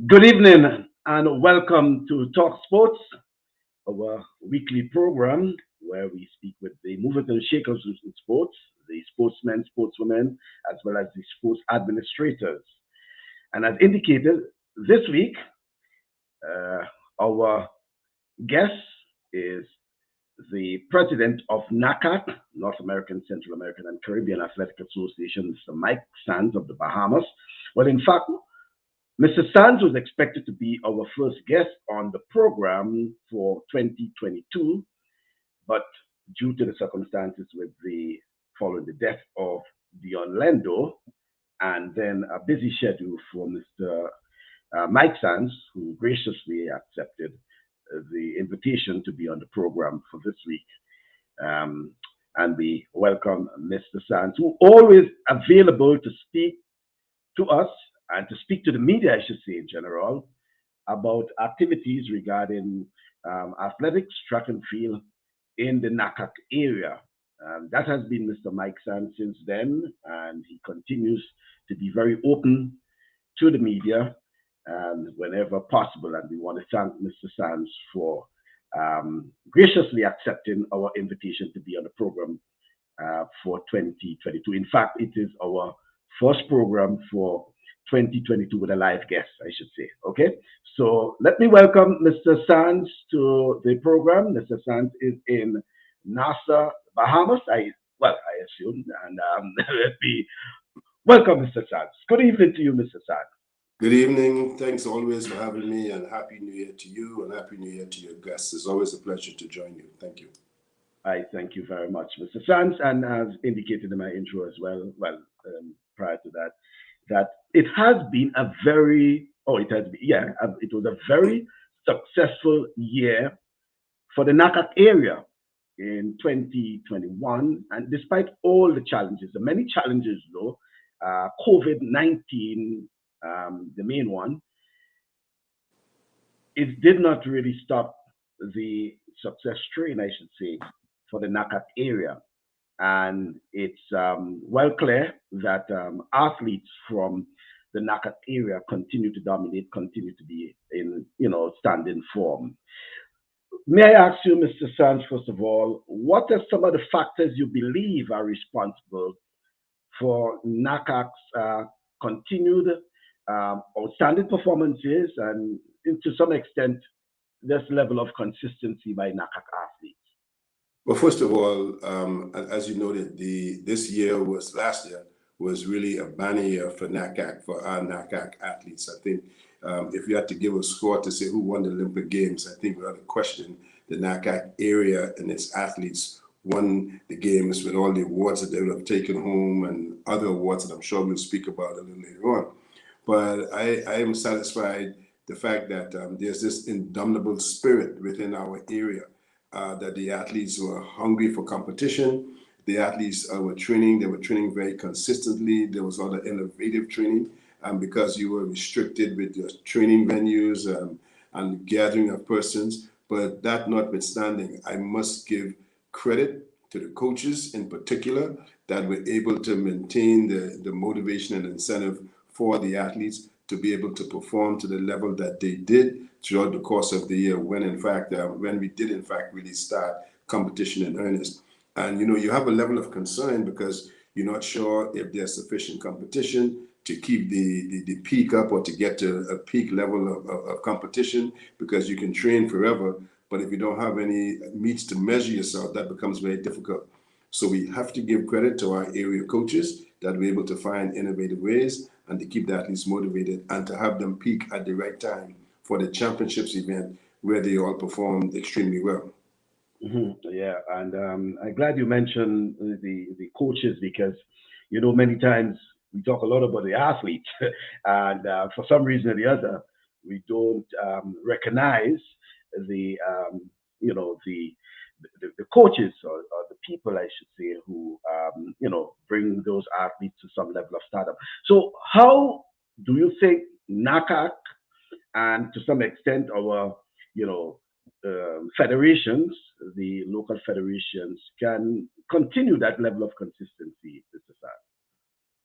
Good evening and welcome to TalkSports, our weekly program where we speak with the movers and shakers in sports, the sportsmen, sportswomen, as well as the sports administrators. And as indicated, this week, uh, our guest is the president of NACAC, North American, Central American, and Caribbean Athletic Association, Mr. Mike Sands of the Bahamas. Well, in fact, Mr. Sands was expected to be our first guest on the program for 2022, but due to the circumstances with the following the death of Dion Lando, and then a busy schedule for Mr. Mike Sands, who graciously accepted the invitation to be on the program for this week. Um, and we welcome Mr. Sands, who always available to speak to us and to speak to the media, I should say, in general, about activities regarding athletics, track and field in the NACAC area. That has been Mr. Mike Sands since then, and he continues to be very open to the media whenever possible. And we want to thank Mr. Sands for graciously accepting our invitation to be on the program for 2022. In fact, it is our first program for 2022 with a live guest, I should say. Okay, so let me welcome Mr. Sands to the program. Mr. Sands is in Nassau, Bahamas. I assume, and let me welcome Mr. Sands. Good evening to you, Mr. Sands. Good evening. Thanks always for having me, and Happy New Year to you, and Happy New Year to your guests. It's always a pleasure to join you. Thank you. I thank you very much, Mr. Sands, and as indicated in my intro as well, prior to that, that it has been a very, oh, it has been, yeah, it was a very successful year for the NACAC area in 2021. And despite all the challenges, the many challenges though, COVID-19, the main one, it did not really stop the success train, I should say, for the NACAC area. And it's well clear that athletes from the NACAC area continue to dominate, continue to be in, standing form. May I ask you, Mr. Sands, first of all, what are some of the factors you believe are responsible for NACAC's continued outstanding performances and to some extent this level of consistency by NACAC athletes? Well, first of all, as you noted, last year was really a banner year for NACAC, for our NACAC athletes. I think if you had to give a score to say who won the Olympic Games, I think without a question, the NACAC area and its athletes won the games with all the awards that they would have taken home and other awards that I'm sure we'll speak about a little later on. But I am satisfied the fact that there's this indomitable spirit within our area, that the athletes were hungry for competition. The athletes were training. They were training very consistently. There was other innovative training, because you were restricted with your training venues and gathering of persons. But that notwithstanding, I must give credit to the coaches in particular that were able to maintain the motivation and incentive for the athletes to be able to perform to the level that they did throughout the course of the year when we did in fact really start competition in earnest. And you have a level of concern because you're not sure if there's sufficient competition to keep the peak up or to get to a peak level of competition, because you can train forever, but if you don't have any meets to measure yourself, that becomes very difficult. So we have to give credit to our area coaches that we're able to find innovative ways and to keep the athletes motivated and to have them peak at the right time for the championships event where they all performed extremely well. Yeah, and I'm glad you mentioned the coaches because many times we talk a lot about the athletes, and for some reason or the other, we don't recognize the the coaches or the people, I should say, who bring those athletes to some level of stardom. So, how do you think NACAC and to some extent our federations, the local federations, can continue that level of consistency, Mr. Sad?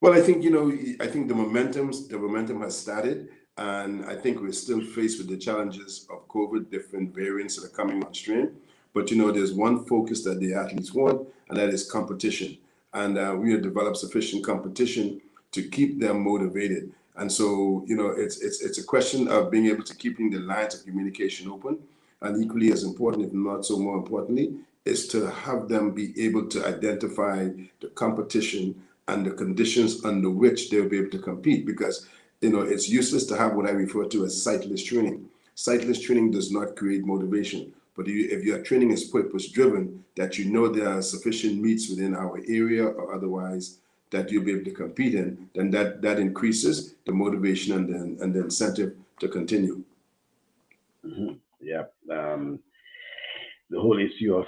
Well, I think the momentum has started. And I think we're still faced with the challenges of COVID, different variants that are coming on stream. But there's one focus that the athletes want, and that is competition. And we have developed sufficient competition to keep them motivated. And so, it's a question of being able to keeping the lines of communication open, and equally as important, if not so more importantly, is to have them be able to identify the competition and the conditions under which they'll be able to compete. Because it's useless to have what I refer to as sightless training. Sightless training does not create motivation. But if your training is purpose driven, that there are sufficient meets within our area or otherwise that you'll be able to compete in, then that increases the motivation and the incentive to continue. Yeah. The whole issue of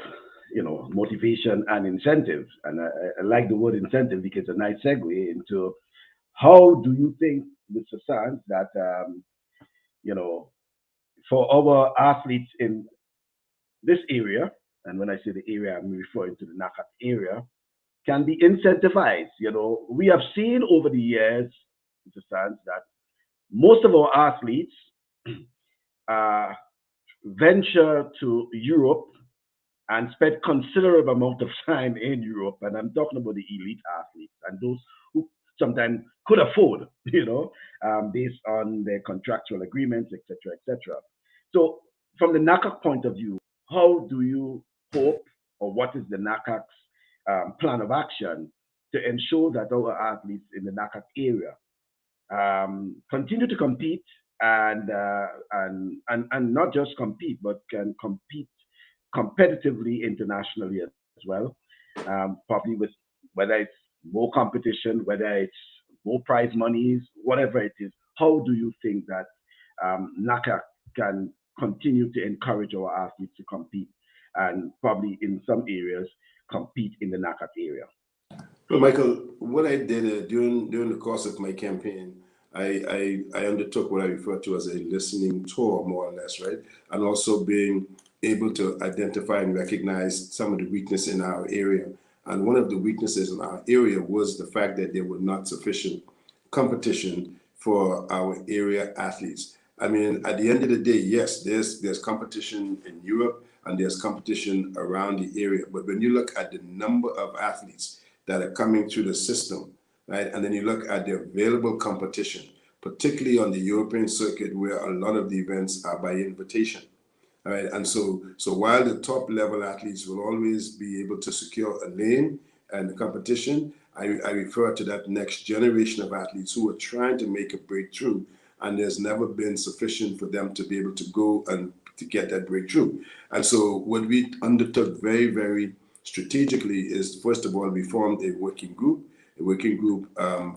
motivation and incentive, and I like the word incentive because it's a nice segue into how do you think, Mr. Sands, that for our athletes in this area, and when I say the area, I'm referring to the NACAC area, can be incentivized. We have seen over the years, Mr. Sands, that most of our athletes venture to Europe and spend considerable amount of time in Europe, and I'm talking about the elite athletes and those who sometimes could afford, based on their contractual agreements, etc., etc. So, from the NACAC point of view, how do you hope, or what is the NACAC's plan of action to ensure that our athletes in the NACAC area continue to compete and not just compete, but can compete competitively internationally as well. Probably with whether it's more competition, whether it's more prize monies, whatever it is. How do you think that NACAC can continue to encourage our athletes to compete and probably in some areas compete in the NACAC area? Well, Michael, what I did during the course of my campaign, I undertook what I refer to as a listening tour, more or less, right? And also being able to identify and recognize some of the weakness in our area. And one of the weaknesses in our area was the fact that there was not sufficient competition for our area athletes. I mean, at the end of the day, yes, there's competition in Europe and there's competition around the area. But when you look at the number of athletes that are coming through the system, right, and then you look at the available competition, particularly on the European circuit where a lot of the events are by invitation. All right, and so while the top level athletes will always be able to secure a lane and the competition, I refer to that next generation of athletes who are trying to make a breakthrough, and there's never been sufficient for them to be able to go and to get that breakthrough. And so what we undertook very, very strategically is, first of all, we formed a working group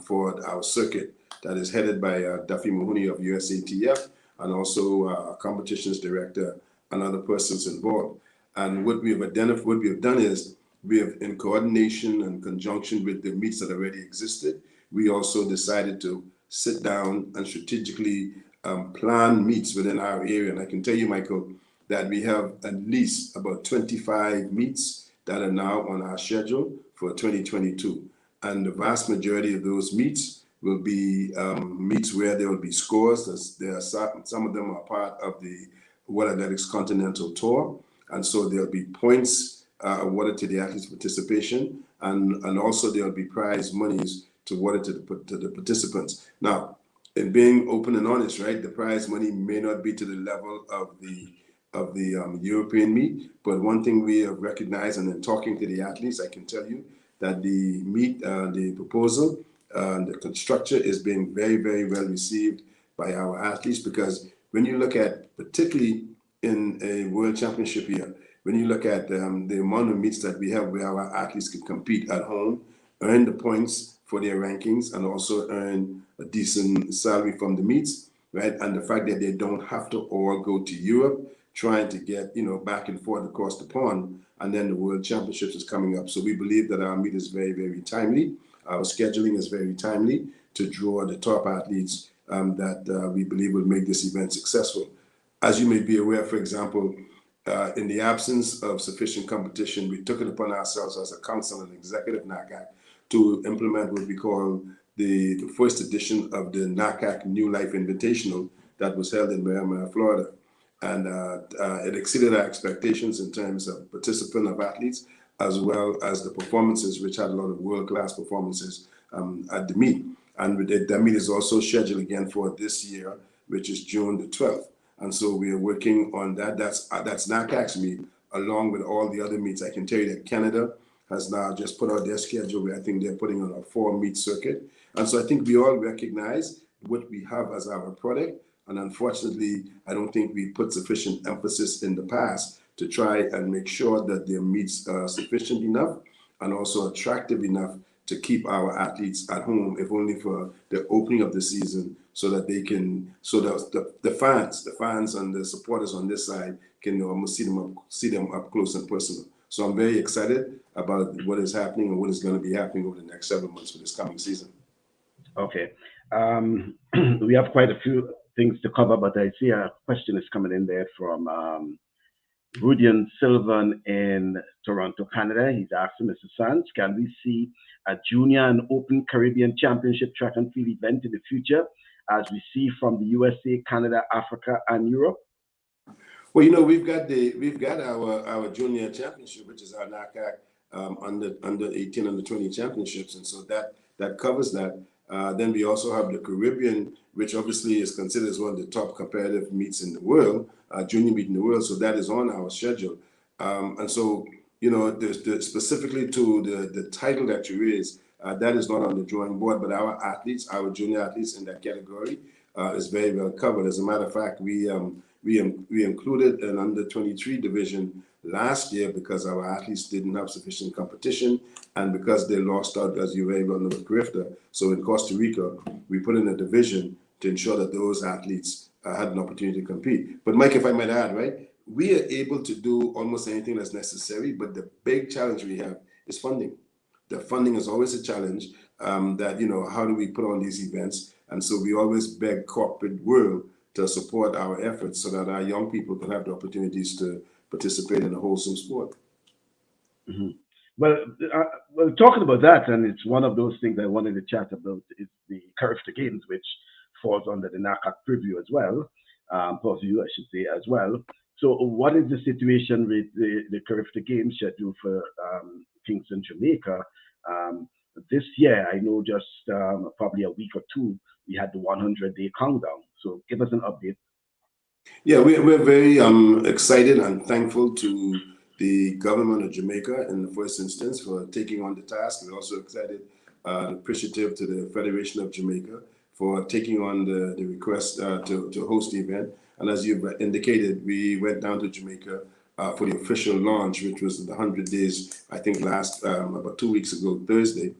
for our circuit that is headed by Duffy Mahoney of USATF, and also our competitions director and other persons involved. And what we have done is we have, in coordination and conjunction with the meets that already existed, we also decided to sit down and strategically plan meets within our area. And I can tell you, Michael, that we have at least about 25 meets that are now on our schedule for 2022. And the vast majority of those meets will be meets where there will be scores. There are some of them are part of the World Athletics Continental Tour, and so there'll be points awarded to the athletes' participation, and also there'll be prize monies awarded to the participants. Now, in being open and honest, right, the prize money may not be to the level of the European meet, but one thing we have recognized, and in talking to the athletes, I can tell you that the meet, the proposal, the structure is being very, very well received by our athletes, because when you look at, particularly in a world championship year, when you look at the amount of meets that we have where our athletes can compete at home, earn the points for their rankings, and also earn a decent salary from the meets, right? And the fact that they don't have to all go to Europe trying to get, back and forth across the pond, and then the World Championships is coming up. So we believe that our meet is very, very timely. Our scheduling is very timely to draw the top athletes that we believe will make this event successful. As you may be aware, for example, in the absence of sufficient competition, we took it upon ourselves as a council and executive NACAC to implement what we call the first edition of the NACAC New Life Invitational that was held in Miami, Florida. And it exceeded our expectations in terms of participant of athletes, as well as the performances, which had a lot of world-class performances at the meet. And the meet is also scheduled again for this year, which is June the 12th. And so we are working on that. That's NACAC's meet, along with all the other meets. I can tell you that Canada has now just put out their schedule where I think they're putting on a 4-meet circuit. And so I think we all recognize what we have as our product. And unfortunately, I don't think we put sufficient emphasis in the past to try and make sure that their meets are sufficient enough and also attractive enough to keep our athletes at home, if only for the opening of the season, so that they can, so that the fans and the supporters on this side can almost see them up close and personal. So I'm very excited about what is happening and what is going to be happening over the next 7 months for this coming season. Okay. We have quite a few things to cover, but I see a question is coming in there from Rudian Sylvan in Toronto, Canada. He's asking, Mr. Sands, can we see a Junior and Open Caribbean Championship track and field event in the future, as we see from the USA, Canada, Africa, and Europe? Well, we've got our Junior Championship, which is our NACAC under 18, under 20 championships, and so that covers that. Then we also have the Caribbean, which obviously is considered as one of the top competitive meets in the world, junior meet in the world. So that is on our schedule. And so, specifically to the title that you raised, that is not on the drawing board, but our athletes, our junior athletes in that category is very well covered. As a matter of fact, we included an under 23 division last year because our athletes didn't have sufficient competition and because they lost out, as you very well know, with CARIFTA. So in Costa Rica, we put in a division to ensure that those athletes had an opportunity to compete. But Mike, if I might add, right, we are able to do almost anything that's necessary, but the big challenge we have is funding. The funding is always a challenge that, how do we put on these events? And so we always beg corporate world to support our efforts so that our young people can have the opportunities to participate in a wholesome sport. Mm-hmm. Well, talking about that, and it's one of those things I wanted to chat about, is the CARIFTA Games, which falls under the NACAC preview as well, purview, I should say, as well. So what is the situation with the CARIFTA Games scheduled for Kingston, Jamaica? This year, I know just probably a week or two, we had the 100-day countdown. So give us an update. Yeah, we're very excited and thankful to the government of Jamaica in the first instance for taking on the task. We're also excited and appreciative to the Federation of Jamaica for taking on the request to host the event. And as you've indicated, we went down to Jamaica for the official launch, which was the 100 days, I think about 2 weeks ago, Thursday,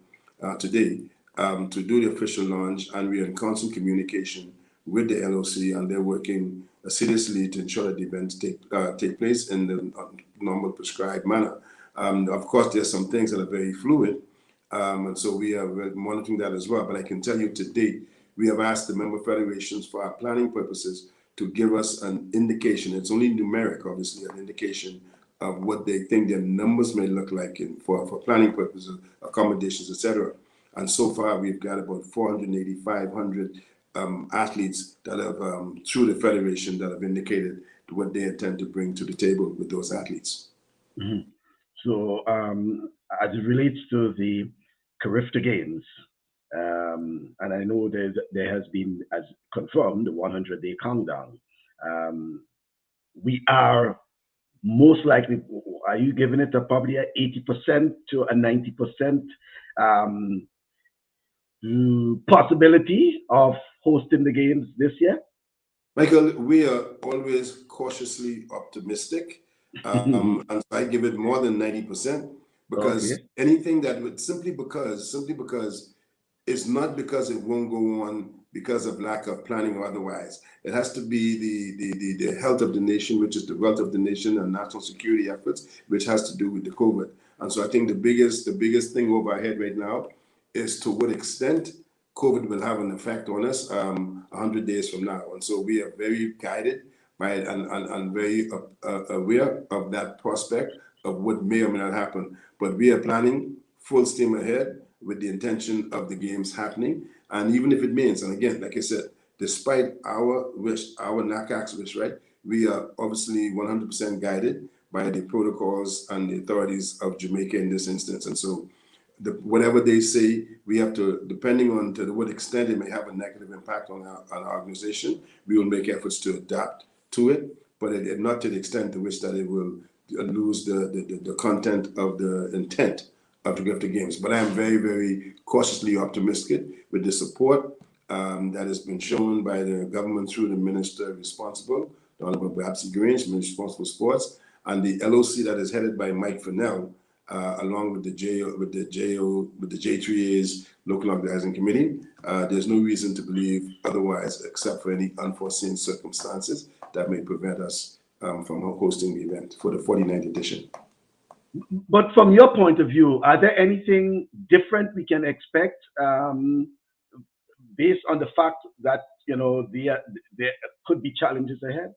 today, to do the official launch. And we are in constant communication with the LOC, and they're working assiduously to ensure that the events take place in the normal prescribed manner. Of course, there's some things that are very fluid, and so we are monitoring that as well. But I can tell you to date, we have asked the member federations for our planning purposes to give us an indication. It's only numeric, obviously, an indication of what they think their numbers may look like for planning purposes, accommodations, etc. And so far, we've got about 480, 500 athletes that have, through the federation, that have indicated what they intend to bring to the table with those athletes. Mm-hmm. So as it relates to the CARIFTA Games, and I know there has been, as confirmed, the 100-day countdown. We are most likely, are you giving it probably a 80% to a 90% possibility of hosting the games this year? Michael, we are always cautiously optimistic, and I give it more than 90% because anything that would simply because it's not because it won't go on because of lack of planning or otherwise. It has to be the health of the nation, which is the wealth of the nation, and national security efforts, which has to do with the COVID. And so I think the biggest thing over our head right now is to what extent COVID will have an effect on us 100 days from now. And so we are very guided by it and very aware of that prospect of what may or may not happen. But we are planning full steam ahead, with the intention of the games happening. And even if it means, and again, like I said, despite our wish, our NACAC's wish, right, we are obviously 100% guided by the protocols and the authorities of Jamaica in this instance. And so whatever they say, we have to, depending on to what extent it may have a negative impact on our organization, we will make efforts to adapt to it, but not to the extent to which that it will lose the content of the intent of the CARIFTA Games. But I am very, very cautiously optimistic with the support that has been shown by the government through the minister responsible, the Honorable Babsy Grange, Minister responsible for sports, and the LOC that is headed by Mike Fennell, along with the J3A's local organizing committee. There's no reason to believe otherwise, except for any unforeseen circumstances that may prevent us from hosting the event for the 49th edition. But from your point of view, are there anything different we can expect based on the fact that there could be challenges ahead?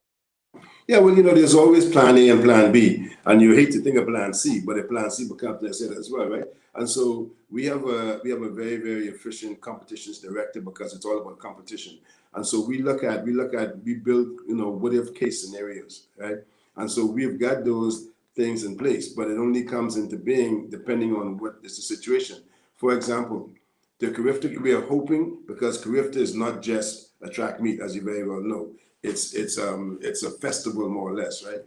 Yeah, well, there's always plan A and plan B, and you hate to think of plan C, but if plan C becomes necessary as well, right? And so we have a very, very efficient competitions director because it's all about competition. And so we build, what if case scenarios, right? And so we've got those things in place, but it only comes into being depending on what is the situation. For example, the CARIFTA, we are hoping, because CARIFTA is not just a track meet, as you very well know. It's a festival, more or less, right?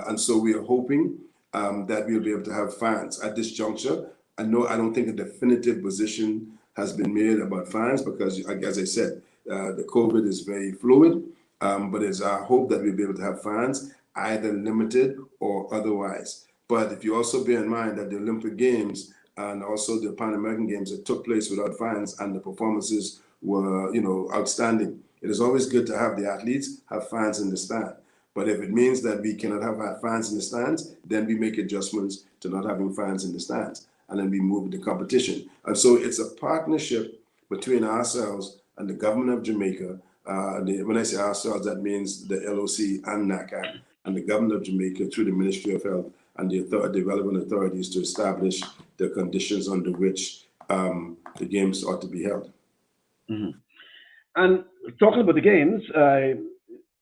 And so we are hoping that we'll be able to have fans at this juncture. I don't think a definitive position has been made about fans because, as I said, the COVID is very fluid, but it's our hope that we'll be able to have fans, either limited or otherwise. But if you also bear in mind that the Olympic Games and also the Pan American Games that took place without fans and the performances were, outstanding. It is always good to have the athletes have fans in the stand. But if it means that we cannot have our fans in the stands, then we make adjustments to not having fans in the stands. And then we move the competition. And so it's a partnership between ourselves and the government of Jamaica. When I say ourselves, that means the LOC and NACAC and the government of Jamaica through the Ministry of Health and the relevant authorities to establish the conditions under which the games ought to be held. Mm-hmm. And talking about the games, I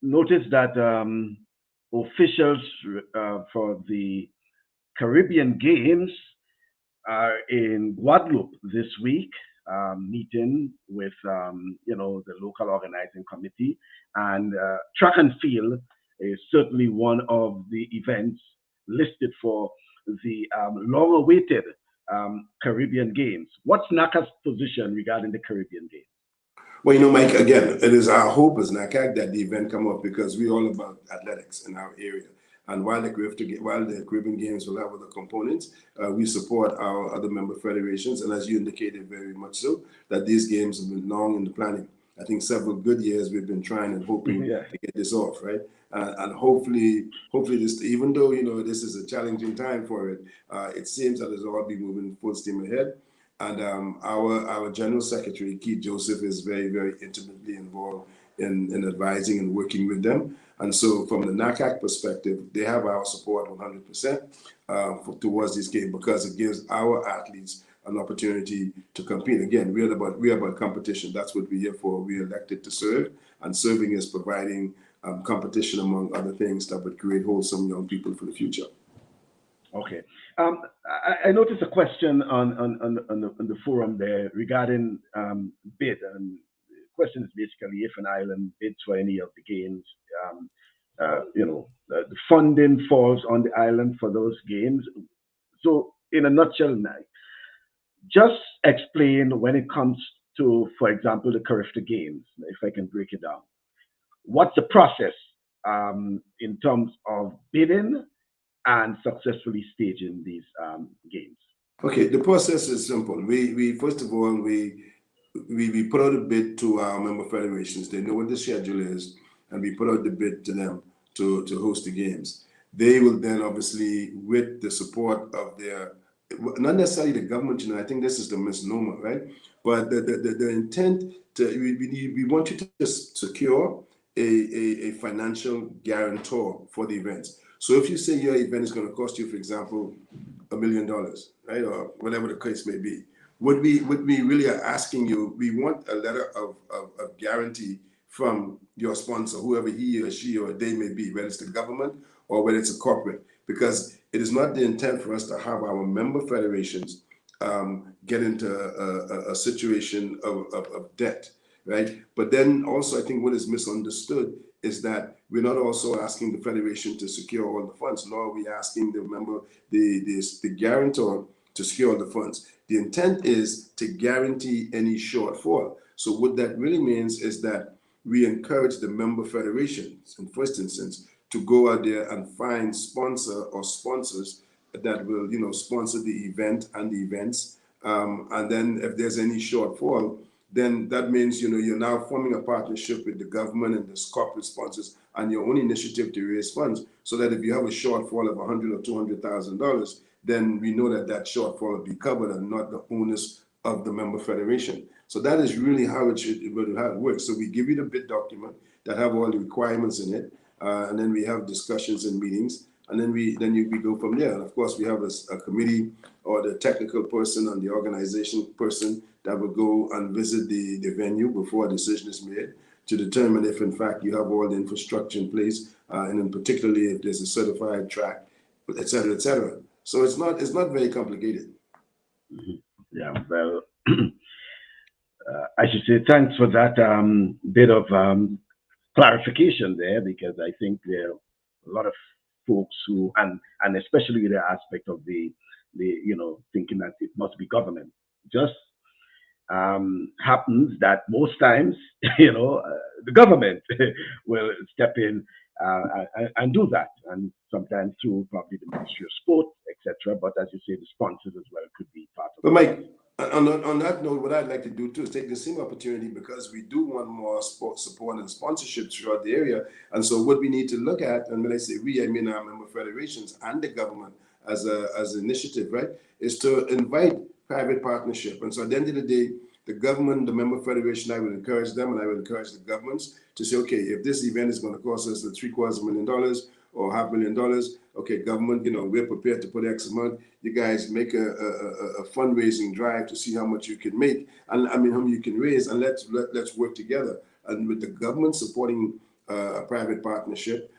noticed that officials for the Caribbean Games are in Guadeloupe this week, meeting with the local organizing committee, and track and field is certainly one of the events listed for the long-awaited Caribbean Games. What's NACA's position regarding the Caribbean Games? Well, Mike, again, it is our hope as NACAC that the event come up because we're all about athletics in our area. And while the Caribbean Games will have other components, we support our other member federations. And as you indicated very much so, that these games have been long in the planning. I think several good years we've been trying and hoping to get this off, right? And hopefully this, even though, this is a challenging time for it, it seems that it's all be moving full steam ahead. And our General Secretary, Keith Joseph, is very, very intimately involved in advising and working with them. And so from the NACAC perspective, they have our support 100% towards this game because it gives our athletes an opportunity to compete. Again, we're about competition. That's what we're here for. We're elected to serve, and serving is providing competition, among other things, that would create wholesome young people for the future. Okay. I noticed a question on the forum there regarding bid, and the question is basically if an island bids for any of the games, the funding falls on the island for those games. So, in a nutshell, just explain when it comes to, for example, the CARIFTA Games, if I can break it down. What's the process in terms of bidding and successfully staging these games? Okay, the process is simple. We first of all, we put out a bid to our member federations. They know what the schedule is, and we put out the bid to them to host the games. They will then obviously, with the support of their, not necessarily the government, I think this is the misnomer, right? But the intent we want you to secure a financial guarantor for the events. So if you say your event is going to cost you, for example, $1 million, right, or whatever the case may be, what we really are asking you, we want a letter of guarantee from your sponsor, whoever he or she or they may be, whether it's the government or whether it's a corporate, because it is not the intent for us to have our member federations get into a situation of debt, right? But then also, I think what is misunderstood is that we're not also asking the federation to secure all the funds, nor are we asking the member, the guarantor to secure the funds. The intent is to guarantee any shortfall. So what that really means is that we encourage the member federations, in first instance, to go out there and find sponsor or sponsors that will, sponsor the event and the events. And then if there's any shortfall, then that means, you're now forming a partnership with the government and the corporate sponsors on your own initiative to raise funds, so that if you have a shortfall of $100,000 or $200,000, then we know that that shortfall will be covered and not the onus of the member federation. So that is really how it works. So we give you the bid document that have all the requirements in it, and then we have discussions and meetings, and then we go from there. And of course, we have a committee or the technical person and the organization person that will go and visit the venue before a decision is made to determine if, in fact, you have all the infrastructure in place, and then particularly if there's a certified track, et cetera, et cetera. So it's not very complicated. Mm-hmm. Yeah, well, I should say thanks for that bit of clarification there, because I think there are a lot of folks who, and especially the aspect of the thinking that it must be government. Just happens that most times, the government will step in and do that, and sometimes through probably the Ministry of Sport, etc. But as you say, the sponsors as well could be part of But it. Mike, on that note, what I'd like to do too is take the same opportunity, because we do want more sports support and sponsorship throughout the area. And so what we need to look at, and when I say we, I mean our member federations and the government as an initiative, right, is to invite private partnership. And so at the end of the day, the government, the member federation, I would encourage them, and I would encourage the governments to say, okay, if this event is going to cost us $750,000 or $500,000, okay, government, we're prepared to put X amount. You guys make a fundraising drive to see how much you can make, and how much you can raise, and let's work together. And with the government supporting a private partnership,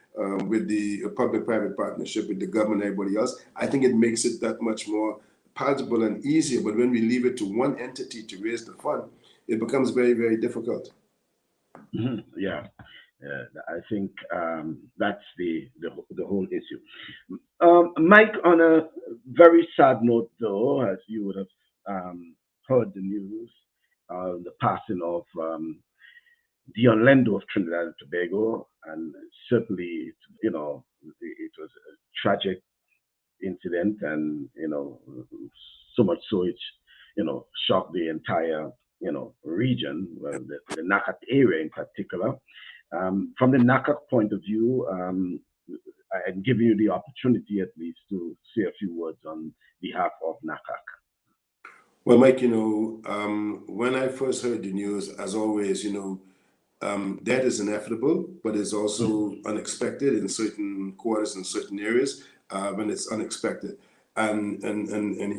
with the public-private partnership with the government and everybody else, I think it makes it that much more palatable and easier. But when we leave it to one entity to raise the fund, it becomes very, very difficult. Mm-hmm. Yeah. I think that's the whole issue. Mike, on a very sad note, though, as you would have heard the news, the passing of Dion Lando of Trinidad and Tobago, and certainly, it was a tragic incident, and so much so it shocked the entire region, well, the NACAC area in particular. From the NACAC point of view, I'm giving you the opportunity at least to say a few words on behalf of NACAC. Well, Mike, when I first heard the news, as always, that is inevitable, but it's also unexpected in certain quarters, in certain areas, when it's unexpected. And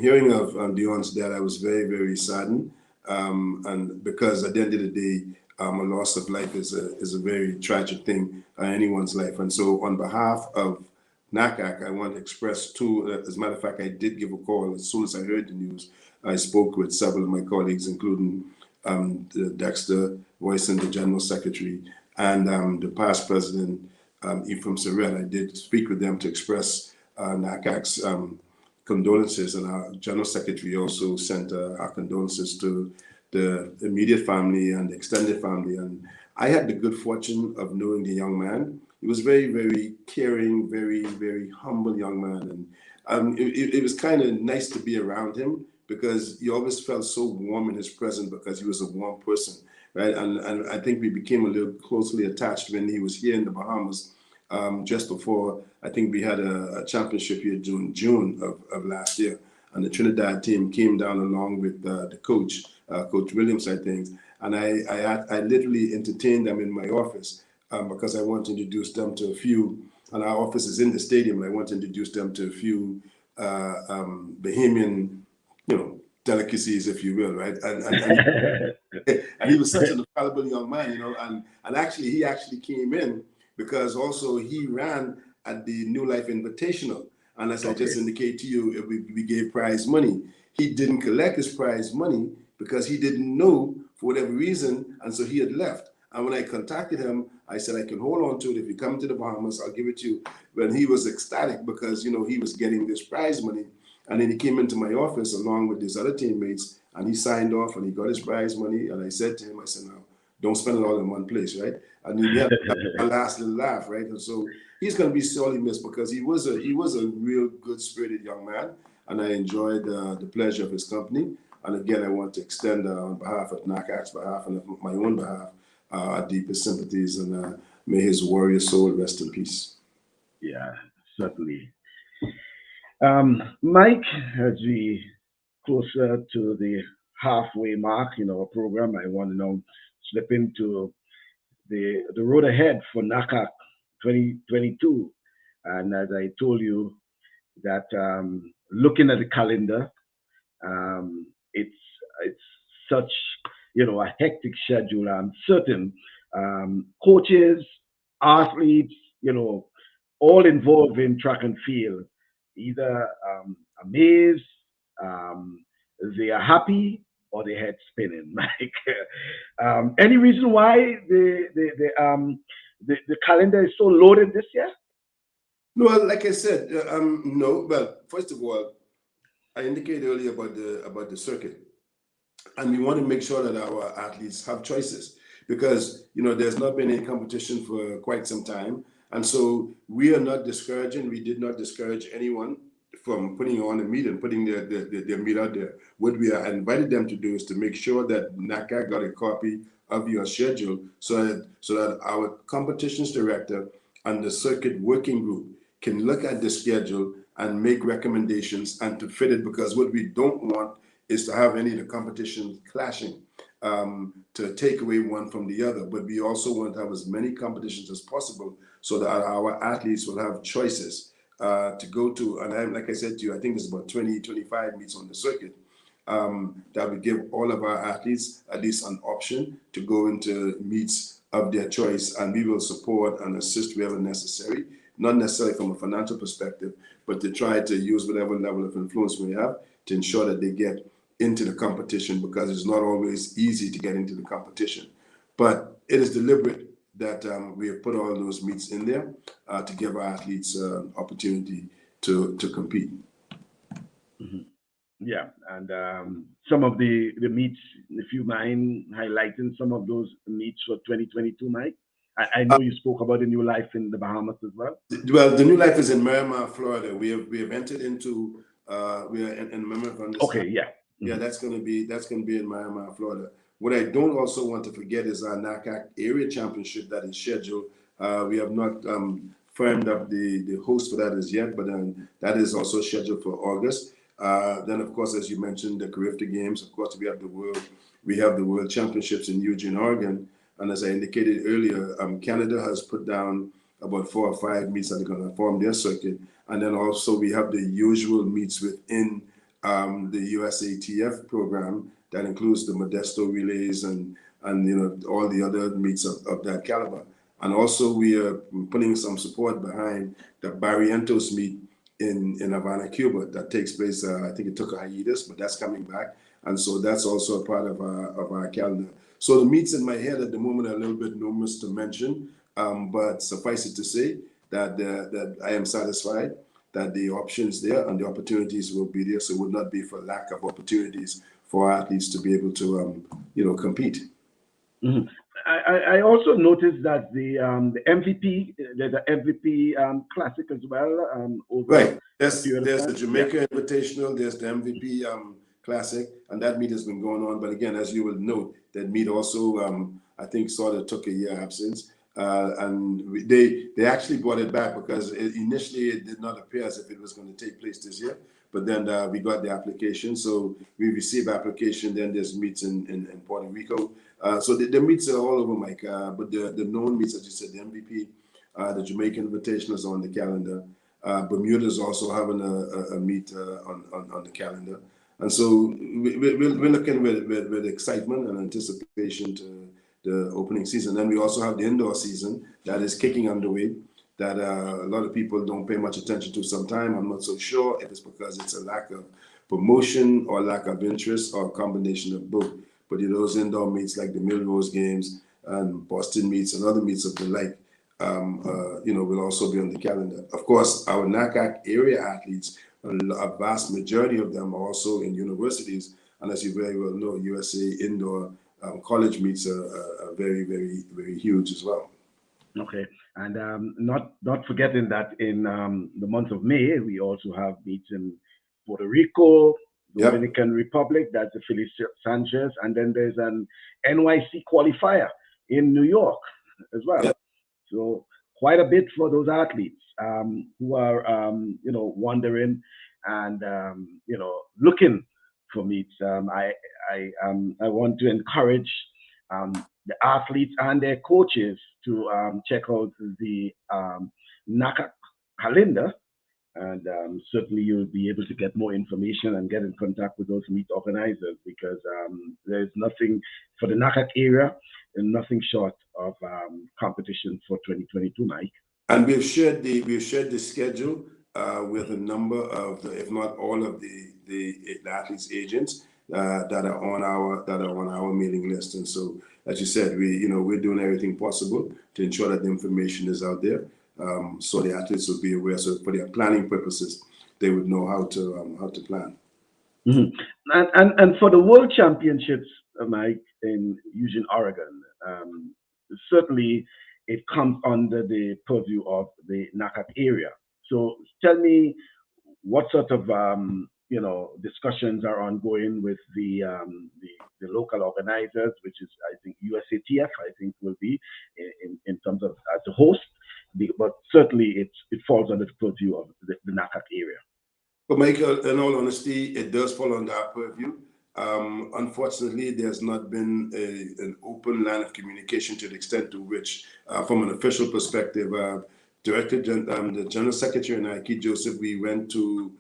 hearing of Dion's death, I was very, very saddened. And because at the end of the day, a loss of life is a very tragic thing in anyone's life. And so on behalf of NACAC, I want to express as a matter of fact, I did give a call as soon as I heard the news. I spoke with several of my colleagues, including Dexter Royston, the General Secretary, and the past President, Ephraim Sorrell. I did speak with them to express NACAC's condolences, and our General Secretary also sent our condolences to the immediate family and the extended family. And I had the good fortune of knowing the young man. He was very, very caring, very, very humble young man. And it was kind of nice to be around him, because you always felt so warm in his presence, because he was a warm person, right? And I think we became a little closely attached when he was here in the Bahamas, just before, I think we had a championship here during June of last year. And the Trinidad team came down along with the coach, Coach Williams, I think. And I literally entertained them in my office, because I want to introduce them to a few, and our office is in the stadium, and I want to introduce them to a few Bahamian delicacies, if you will, right? And he was such an infallible young man, you know, and actually he actually came in because also he ran at the New Life Invitational. And as I just indicated to you, we gave prize money. He didn't collect his prize money because he didn't know for whatever reason, and so he had left. And when I contacted him, I said, I can hold on to it. If you come to the Bahamas, I'll give it to you. When he was ecstatic because, you know, he was getting this prize money. And then he came into my office along with his other teammates, and he signed off and he got his prize money. And I said to him, I said, now, don't spend it all in one place, right? And we had a last little laugh, right? And so he's going to be sorely missed because he was a real good-spirited young man, and I enjoyed the pleasure of his company. And again, I want to extend on behalf of NACAC's behalf and of my own behalf, our deepest sympathies, and may his warrior soul rest in peace. Yeah, certainly. Mike, as we closer to the halfway mark in our program, I want to now slip into the road ahead for NACAC 2022. And as I told you, that looking at the calendar, it's such a hectic schedule. I'm certain coaches, athletes, all involved in track and field, either amazed, um, they are happy, or their head spinning. Like, any reason why the calendar is so loaded this year? No, like I said, no. Well, first of all, I indicated earlier about the circuit, and we want to make sure that our athletes have choices because there's not been any competition for quite some time, and so we are not discouraging. We did not discourage anyone from putting on a meet and putting their meet out there. What we are invited them to do is to make sure that NACAC got a copy of your schedule so that our competitions director and the circuit working group can look at the schedule and make recommendations and to fit it, because what we don't want is to have any of the competitions clashing, to take away one from the other. But we also want to have as many competitions as possible so that our athletes will have choices to go to. And like I said to you, I think there's about 20, 25 meets on the circuit that would give all of our athletes at least an option to go into meets of their choice. And we will support and assist wherever necessary, not necessarily from a financial perspective, but to try to use whatever level of influence we have to ensure that they get into the competition, because it's not always easy to get into the competition. But it is deliberate that we have put all those meets in there to give our athletes opportunity to compete. Mm-hmm. Yeah, and some of the meets, if you mind highlighting some of those meets for 2022, Mike. I know you spoke about the New Life in the Bahamas as well. Well, the New Life is in Miramar, Florida. We have entered into we are in Miramar. Okay, yeah. Mm-hmm. Yeah, that's gonna be in Miramar, Florida. What I don't also want to forget is our NACAC area championship that is scheduled. We have not firmed up the host for that as yet, but that is also scheduled for August. Then, of course, as you mentioned, the CARIFTA games. Of course, we have the World Championships in Eugene, Oregon. And as I indicated earlier, Canada has put down about 4 or 5 meets that are going to form their circuit. And then also we have the usual meets within the USATF program that includes the Modesto relays and all the other meets of that caliber. And also we are putting some support behind the Barrientos meet in Havana, Cuba, that takes place. I think it took a hiatus, but that's coming back. And so that's also a part of our calendar. So the meets in my head at the moment are a little bit numerous to mention, but suffice it to say that I am satisfied that the options there and the opportunities will be there. So it would not be for lack of opportunities for athletes to be able to, compete. Mm-hmm. I also noticed that the MVP, there's an MVP classic as well. Right. There's the Jamaica Invitational. There's the MVP Classic, and that meet has been going on. But again, as you will note, that meet also, I think, sort of took a year absence. And they actually brought it back because initially it did not appear as if it was going to take place this year. But then we got the application. So we received application. Then there's meets in Puerto Rico. So the meets are all over, Mike. But the known meets, as you said, the MVP, the Jamaican Invitational is on the calendar. Bermuda is also having a meet on the calendar. And so we're looking with excitement and anticipation to the opening season. And we also have the indoor season that is kicking underway that a lot of people don't pay much attention to sometimes. I'm not so sure if it's because it's a lack of promotion or lack of interest or a combination of both. But those indoor meets like the Millrose games and Boston meets and other meets of the like, will also be on the calendar. Of course, our NACAC area athletes, a vast majority of them are also in universities. And as you very well know, USA indoor college meets are very, very, very huge as well. Okay, and not forgetting that in the month of May we also have meets in Puerto Rico, Yep. Dominican Republic. That's the Philly Sanchez, and then there's an NYC qualifier in New York as well. Yep. So quite a bit for those athletes who are wondering and looking for meets. I want to encourage the athletes and their coaches to check out the NACAC calendar, and certainly you'll be able to get more information and get in contact with those meet organizers because there's nothing for the NACAC area and nothing short of competition for 2022, Mike. And we've shared the schedule with a number of if not all of the athletes agents that are on our mailing list. And so, as you said, we're doing everything possible to ensure that the information is out there, so the athletes will be aware. So for their planning purposes, they would know how to plan. Mhm. And for the World Championships, Mike, in Eugene, Oregon, certainly it comes under the purview of the NACAC area. So tell me what sort of discussions are ongoing with the local organizers, which is I think USATF, I think will be in terms of as a host, but certainly it falls under the purview of the NACAC area. But Michael, in all honesty, it does fall under our purview. Unfortunately, there's not been an open line of communication to the extent to which, from an official perspective, the General Secretary and I, Keith Joseph, we went to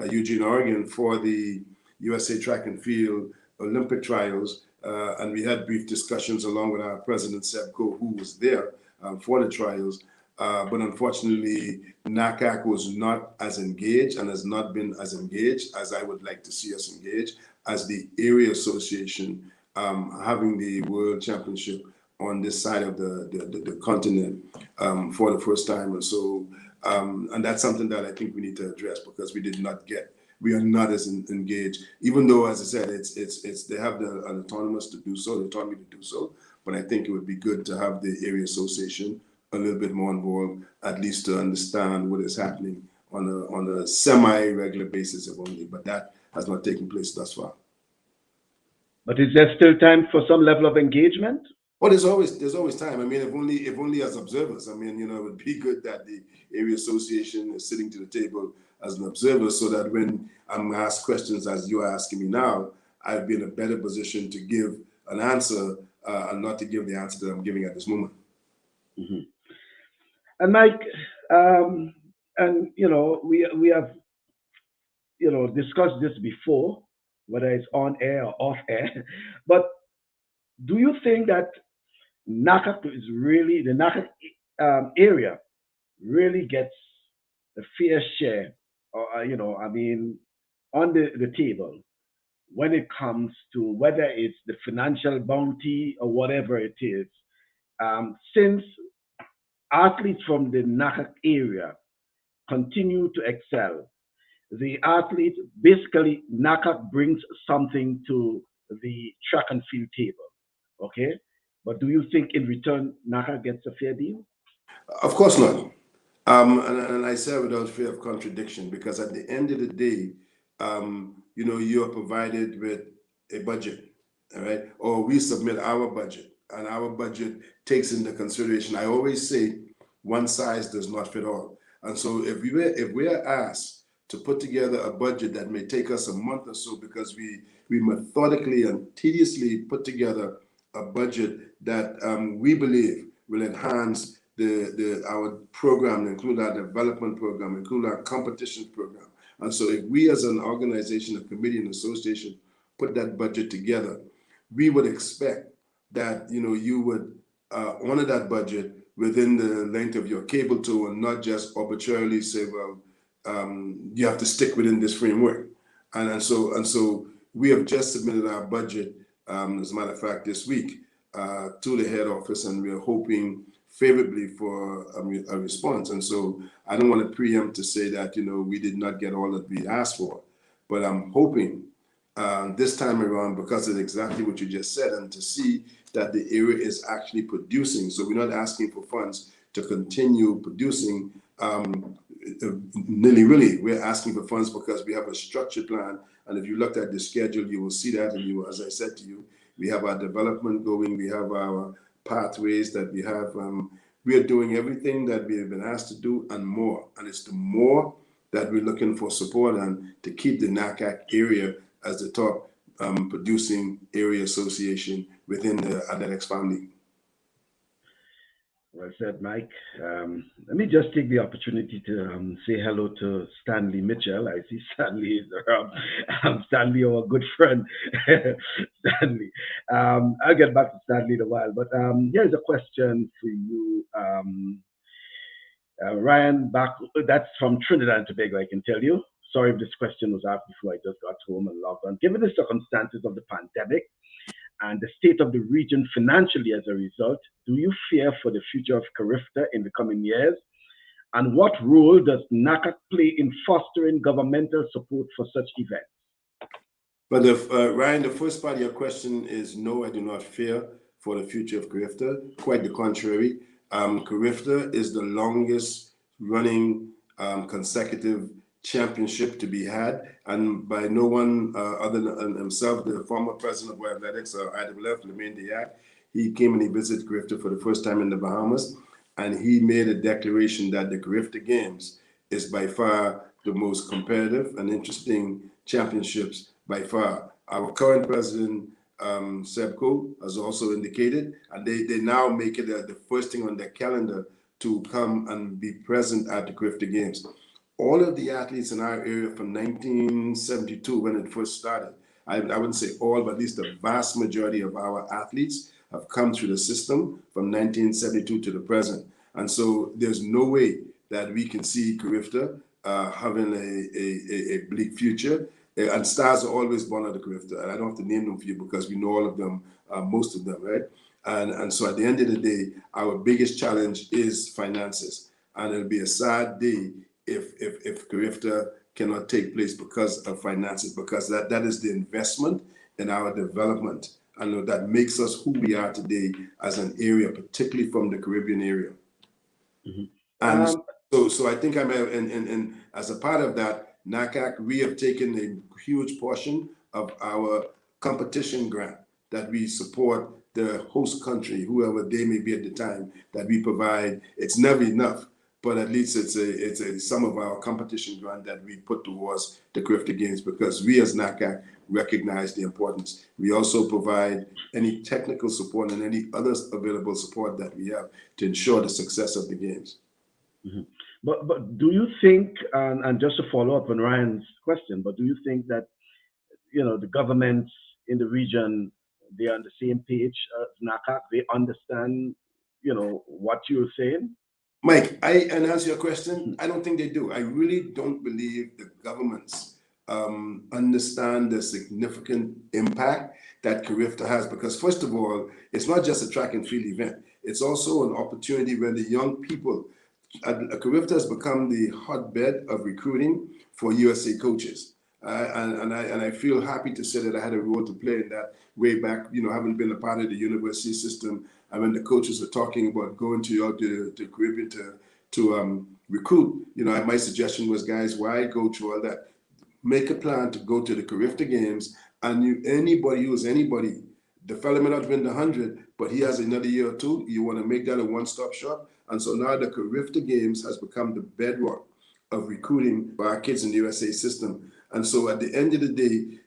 Eugene, Oregon for the USA Track and Field Olympic trials, and we had brief discussions along with our President Seb Coe, who was there for the trials. But unfortunately, NACAC was not as engaged and has not been as engaged as I would like to see us engage as the area association having the World Championship on this side of the continent for the first time. And so, and that's something that I think we need to address because we are not as engaged, even though, as I said, it's they have the autonomy to do so. But I think it would be good to have the area association a little bit more involved, at least to understand what is happening on a semi-regular basis, if only. But that has not taken place thus far. But is there still time for some level of engagement? Well, there's always time. I mean, if only as observers. I mean, it would be good that the area association is sitting to the table as an observer, so that when I'm asked questions as you are asking me now, I'd be in a better position to give an answer and not to give the answer that I'm giving at this moment. Mm-hmm. And Mike, and we have discussed this before, whether it's on air or off air. But do you think that NACAC is really the NACAC area really gets a fair share, or I mean, on the table when it comes to whether it's the financial bounty or whatever it is, since athletes from the NACAC area continue to excel. The athlete, basically, NACAC brings something to the track and field table. Okay? But do you think in return NACAC gets a fair deal? Of course not. And I say without fear of contradiction, because at the end of the day, you are provided with a budget, all right? Or we submit our budget, and our budget takes into consideration. I always say, one size does not fit all. And so, if we are asked to put together a budget that may take us a month or so, because we methodically and tediously put together a budget that we believe will enhance our program, include our development program, include our competition program, And so if we as an organization, a committee, an association, put that budget together, we would expect that, you would honor that budget within the length of your cable tour and not just arbitrarily say, well, you have to stick within this framework. And so we have just submitted our budget, as a matter of fact, this week to the head office, and we are hoping favorably for a response. And so I don't want to preempt to say that, we did not get all that we asked for, but I'm hoping this time around, because of exactly what you just said, and to see that the area is actually producing. So we're not asking for funds to continue producing nilly-willy. We're asking for funds because we have a structured plan. And if you looked at the schedule, you will see that. And as I said to you, we have our development going. We have our pathways that we have. We are doing everything that we have been asked to do and more. And it's the more that we're looking for support and to keep the NACAC area as the top producing area association within the athletics family. Well said, Mike. Let me just take the opportunity to say hello to Stanley Mitchell. I see Stanley is around. Stanley, our good friend, Stanley. I'll get back to Stanley in a while, but here's a question for you, Ryan. That's from Trinidad and Tobago, I can tell you. Sorry if this question was asked before I just got home and logged on. Given the circumstances of the pandemic and the state of the region financially as a result, do you fear for the future of CARIFTA in the coming years? And what role does NACAC play in fostering governmental support for such events? But Ryan, the first part of your question is no, I do not fear for the future of CARIFTA. Quite the contrary. CARIFTA is the longest running consecutive championship to be had, and by no one other than himself, the former president of World Athletics, IWF, Lemay Diak. He came and he visited CARIFTA for the first time in the Bahamas, and he made a declaration that the CARIFTA Games is by far the most competitive and interesting championships by far. Our current president, Sebco, has also indicated, and they now make it the first thing on their calendar to come and be present at the CARIFTA Games. All of the athletes in our area from 1972, when it first started, I wouldn't say all, but at least the vast majority of our athletes have come through the system from 1972 to the present. And so there's no way that we can see CARIFTA having a bleak future. And stars are always born at the CARIFTA. And I don't have to name them for you because we know all of them, most of them, right? And so at the end of the day, our biggest challenge is finances. And it'll be a sad day if CARIFTA cannot take place because of finances, because that is the investment in our development, and that makes us who we are today as an area, particularly from the Caribbean area. Mm-hmm. And so I think and as a part of that, NACAC, we have taken a huge portion of our competition grant that we support the host country, whoever they may be at the time, that we provide. It's never enough, but at least it's a some of our competition grant that we put towards the CARIFTA Games, because we as NACAC recognize the importance. We also provide any technical support and any other available support that we have to ensure the success of the games. Mm-hmm. But do you think, and just to follow up on Ryan's question, but do you think that the governments in the region, they're on the same page as NACAC? They understand what you're saying? Mike, and answer your question, I don't think they do. I really don't believe the governments understand the significant impact that CARIFTA has, because first of all, it's not just a track and field event. It's also an opportunity where the young people, CARIFTA has become the hotbed of recruiting for USA coaches. And I feel happy to say that I had a role to play in that way back, having been a part of the university system. And when the coaches were talking about going to the Caribbean to recruit, my suggestion was, guys, why go through all that? Make a plan to go to the CARIFTA Games, and anybody who's anybody, the fellow may not win the 100, but he has another year or two. You want to make that a one-stop shop. And so now the CARIFTA Games has become the bedrock of recruiting for our kids in the USA system. And so at the end of the day,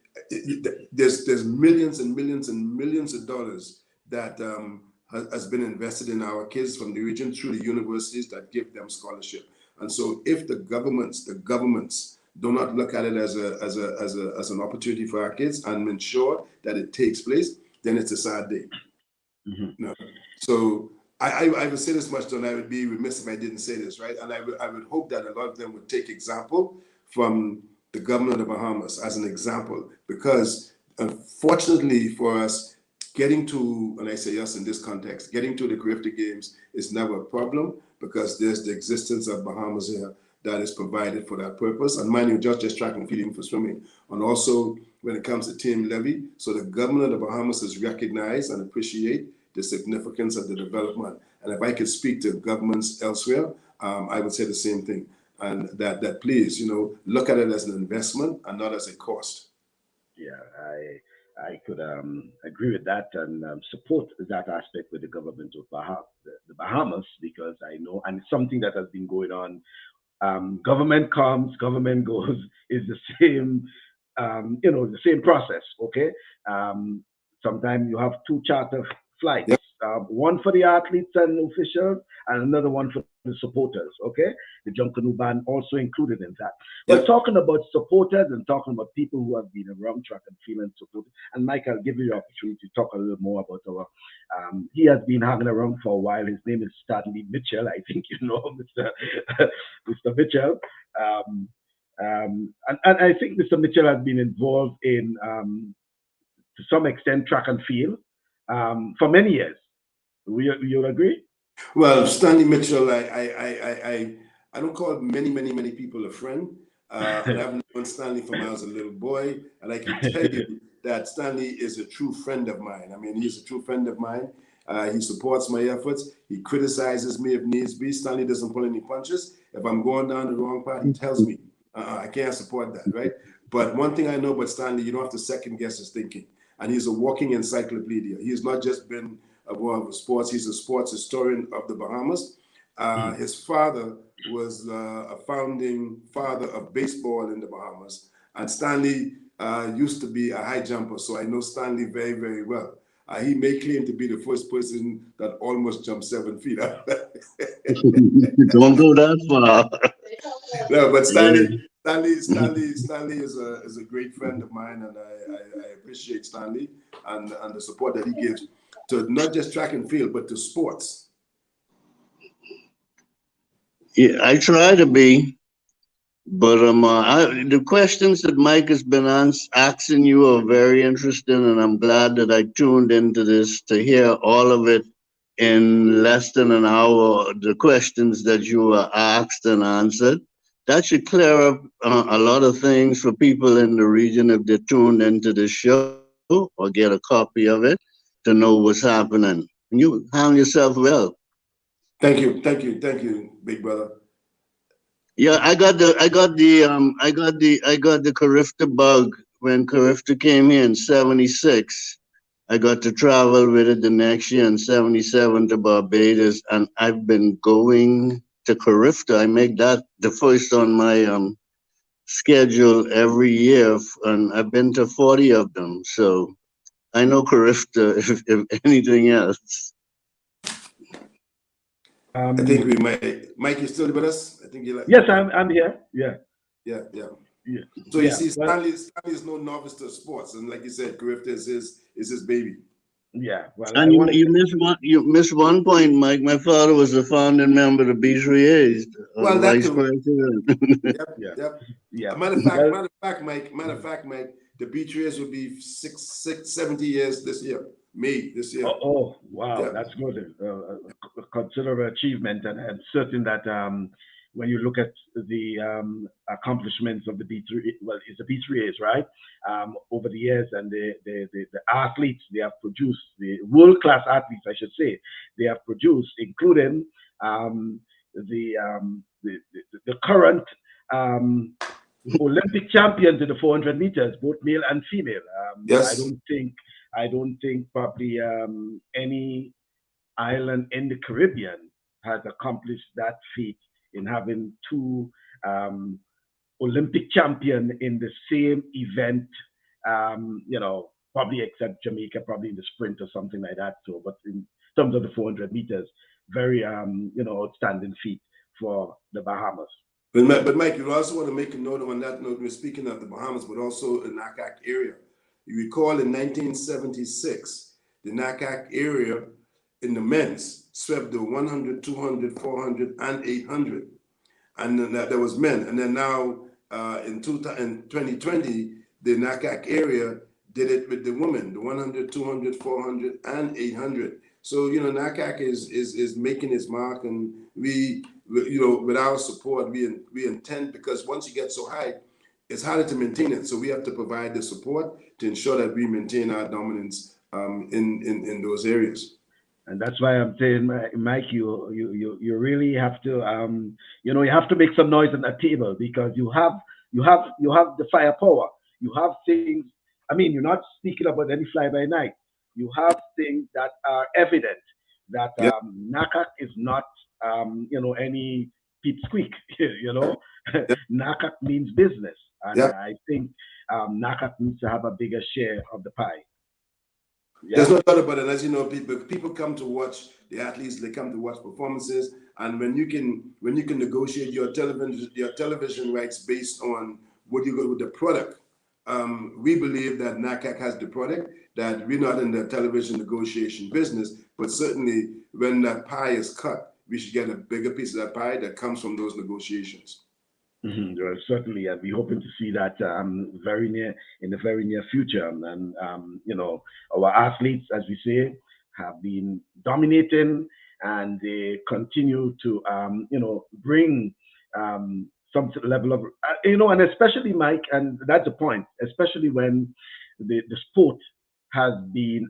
there's millions and millions and millions of dollars that has been invested in our kids from the region through the universities that give them scholarship. And so if the governments Do not look at it as an opportunity for our kids and ensure that it takes place, then it's a sad day. No. So I would say this much, though, and I would be remiss if I didn't say this, right? And I would hope that a lot of them would take example from the government of the Bahamas as an example, because unfortunately for us, getting to, and I say us in this context, getting to the CARIFTA games is never a problem because there's the existence of Bahamas here that is provided for that purpose. And mind you, just track and field for swimming. And also when it comes to team levy, so the government of the Bahamas has recognized and appreciate the significance of the development. And if I could speak to governments elsewhere, I would say the same thing. And that please, look at it as an investment and not as a cost. Yeah, I could agree with that and support that aspect with the government of the Bahamas, because I know, and it's something that has been going on. Government comes, government goes, is the same, the same process. Okay. Sometimes you have two charter flights, Yep. One for the athletes and officials, and another one for the supporters. Okay, the Junkanoo ban also included in that. But Yep. talking about supporters and talking about people who have been around track and field and support, and Mike, I'll give you the opportunity to talk a little more about our. He has been hanging around for a while. His name is Stanley Mitchell. I think you know Mr. Mr. Mitchell. Um, and I think Mr. Mitchell has been involved in, to some extent, track and field for many years. You'll agree? Well, Stanley Mitchell, I don't call many people a friend. And I've known Stanley from when I was a little boy, and I can tell you that Stanley is a true friend of mine. I mean, he's a true friend of mine. He supports my efforts. He criticizes me if needs be. Stanley doesn't pull any punches. If I'm going down the wrong path, he tells me, I can't support that, right? But one thing I know about Stanley, you don't have to second guess his thinking. And he's a walking encyclopedia. He's not just been a one of sports, he's a sports historian of the Bahamas. His father was a founding father of baseball in the Bahamas. And Stanley used to be a high jumper, so I know Stanley very, very well. He may claim to be the first person that almost jumped 7 feet. Don't go that far. No, but Yeah. Stanley is a great friend of mine, and I appreciate Stanley and the support that he gives to not just track and field, but to sports. Yeah, I try to be, but the questions that Mike has been asking you are very interesting, and I'm glad that I tuned into this to hear all of it in less than an hour. The questions that you were asked and answered. That should clear up a lot of things for people in the region if they tuned into the show or get a copy of it to know what's happening. You handle yourself well. Thank you, big brother. Yeah, I got the Carifta bug when Carifta came here in '76. I got to travel with it the next year in '77 to Barbados, and I've been going to Carifta. I make that the first on my schedule every year, and I've been to 40 of them. So I know Carifta, if anything else. I think we might. Mike, you still with us? I think you like. Yes, I'm here. Yeah. Yeah. Yeah. So you Yeah. see, Well, Stanley is no novice to sports, and like you said, CARIFTA is his baby. yeah. Well, I And want. you missed one point, Mike. My father was a founding member of the B3As, Well, that vice too. president. Yeah. Yep. Yeah. Well, Matter of fact, Mike, the B3S will be 70 years this year, May this year. oh, wow, Yeah. that's good. A considerable achievement, and certain that when you look at the accomplishments of the B3, well, it's the B3As, right? Over the years, and the athletes they have produced, the world class athletes, I should say, they have produced, including um, the current um, Olympic champions in the 400 meters, both male and female. Yes. I don't think probably any island in the Caribbean has accomplished that feat in having two um, Olympic champion in the same event. Probably except Jamaica, probably in the sprint or something like that. So, but in terms of the 400 meters, very outstanding feat for the Bahamas. But Mike, you also want to make a note on that note. We're speaking of the Bahamas, but also the NACAC area. You recall in 1976, the NACAC area in the men's swept the 100, 200, 400, and 800. And then that was men. And then now in 2020, the NACAC area did it with the women, the 100, 200, 400, and 800. So, NACAC is making its mark, and we with our support, we intend, because once you get so high, it's harder to maintain it. So we have to provide the support to ensure that we maintain our dominance in those areas. And that's why I'm saying, Mike, you really have to, you have to make some noise on that table, because you have the firepower. You have things. I mean, you're not speaking about any fly by night. You have things that are evident that Yep. NACAC is not, any peep squeak. you know, Yep. NACAC means business, and Yep. I think NACAC needs to have a bigger share of the pie. There's Yeah. no doubt about it. As you know, people come to watch the athletes. They come to watch performances, and when you can negotiate your television rights based on what you got with the product, we believe that NACAC has the product. That we're not in the television negotiation business, but certainly when that pie is cut, we should get a bigger piece of that pie that comes from those negotiations. Well, certainly, and we're hoping to see that very near in the very near future. And our athletes, as we say, have been dominating, and they continue to bring some level of and especially Mike, and that's the point, especially when the sport has been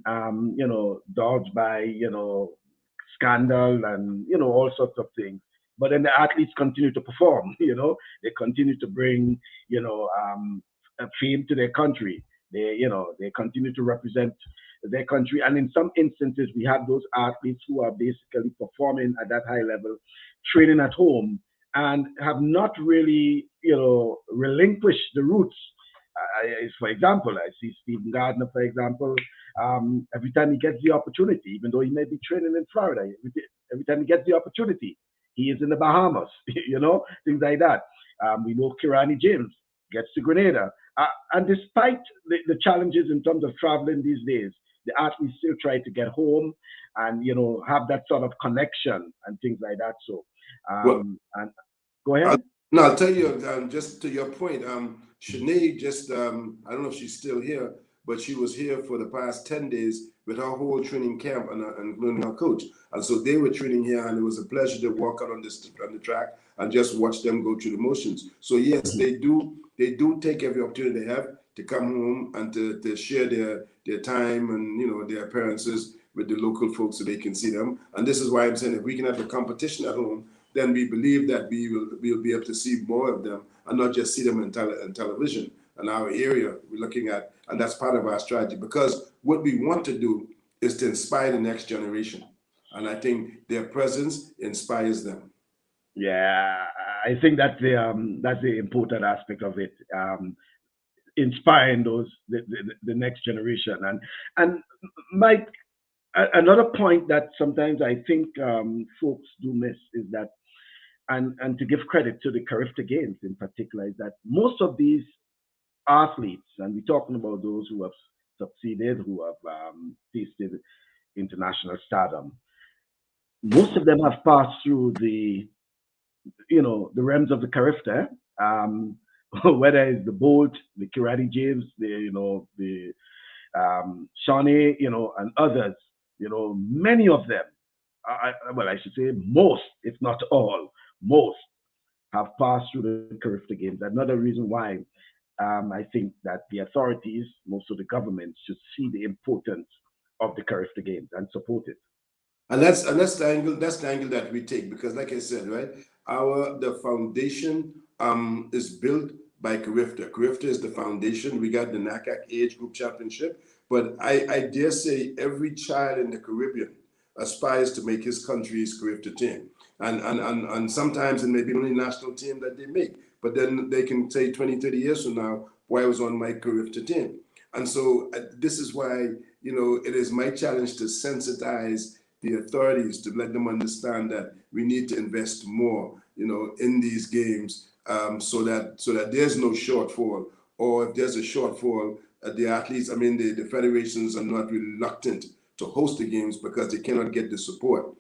dogged by scandal and all sorts of things. But then the athletes continue to perform. They continue to bring fame to their country. They continue to represent their country, and in some instances, we have those athletes who are basically performing at that high level, training at home, and have not really relinquished the roots. For example, I see Stephen Gardner, for example, every time he gets the opportunity, even though he may be training in Florida, every time he gets the opportunity, he is in the Bahamas, things like that. We know Kirani James gets to Grenada. And despite the challenges in terms of traveling these days, the athletes still try to get home and, have that sort of connection and things like that. So, Well, and go I'll, ahead. no, I'll tell you, just to your point, Shanae just, I don't know if she's still here, but she was here for the past 10 days with her whole training camp and including her coach. And so they were training here, and it was a pleasure to walk out on the track and just watch them go through the motions. So yes, Mhm. they do take every opportunity they have to come home and to share their time and their appearances with the local folks so they can see them. And this is why I'm saying if we can have the competition at home, then we believe that we'll be able to see more of them and not just see them in television. In our area, we're looking at, and that's part of our strategy, because what we want to do is to inspire the next generation. And I think their presence inspires them. Yeah, I think that's the important aspect of it. Inspiring the next generation, and Mike, another point that sometimes I think folks do miss is that, and to give credit to the CARIFTA Games in particular, is that most of these athletes, and we're talking about those who have succeeded, who have tasted international stardom, most of them have passed through the realms of the CARIFTA, whether it's the Bolt, the Kirati James, the Shawnee, and others, many of them, well, I should say most, if not all, most have passed through the CARIFTA Games. Another reason why I think that the authorities, most of the governments, should see the importance of the CARIFTA Games and support it. And that's the angle that we take, because like I said, right, the foundation is built by CARIFTA. CARIFTA is the foundation. We got the NACAC age group championship, but I dare say every child in the Caribbean aspires to make his country's CARIFTA team. And sometimes it may be the only national team that they make, but then they can say 20, 30 years from now, why I was on my CARIFTA team. And so this is why, it is my challenge to sensitize the authorities, to let them understand that we need to invest more, in these games, so that there's no shortfall, or if there's a shortfall, the athletes, the federations are not reluctant to host the games because they cannot get the support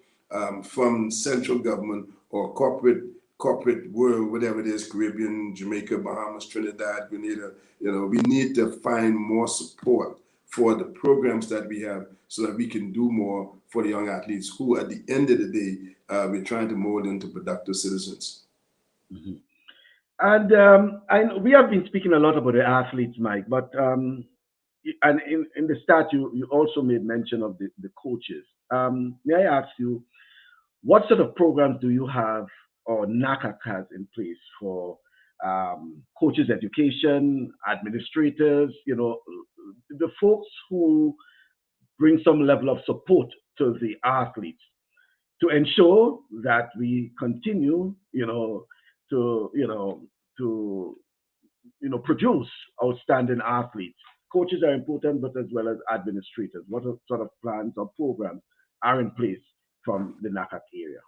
from central government or corporate world, whatever it is, Caribbean, Jamaica, Bahamas, Trinidad, Grenada. We need to find more support for the programs that we have so that we can do more for the young athletes who, at the end of the day, we're trying to mold into productive citizens. Mm-hmm. And we have been speaking a lot about the athletes, Mike, but and in the start, you also made mention of the coaches. May I ask you, what sort of programs do you have or NACAC has in place for coaches education, administrators, the folks who bring some level of support to the athletes to ensure that we continue, to to produce outstanding athletes. Coaches are important, but as well as administrators. What sort of plans or programs are in place from the NACAC area?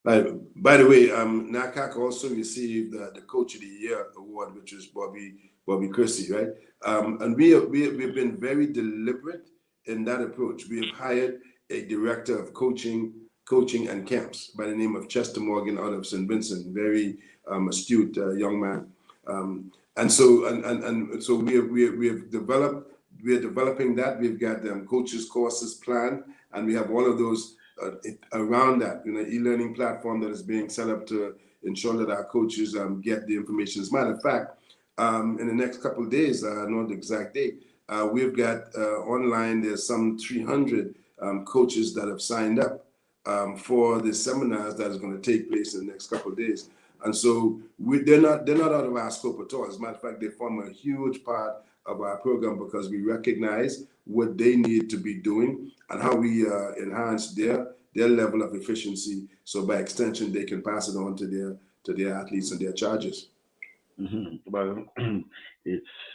By the way, NACAC also received the Coach of the Year award, which is Bobby Christie, right? And we've been very deliberate in that approach. We have hired a director of coaching and camps by the name of Chester Morgan out of St. Vincent, very astute young man. And so we are developing that. We've got coaches courses planned, and we have all of those around that, e-learning platform that is being set up to ensure that our coaches get the information. As a matter of fact, in the next couple of days, I don't know the exact date, we've got online, there's some 300 coaches that have signed up for the seminars that is going to take place in the next couple of days. And so they're not out of our scope at all. As a matter of fact, they form a huge part of our program because we recognize what they need to be doing and how we enhance their level of efficiency. So by extension, they can pass it on to their athletes and their charges. Mm-hmm. Well, it's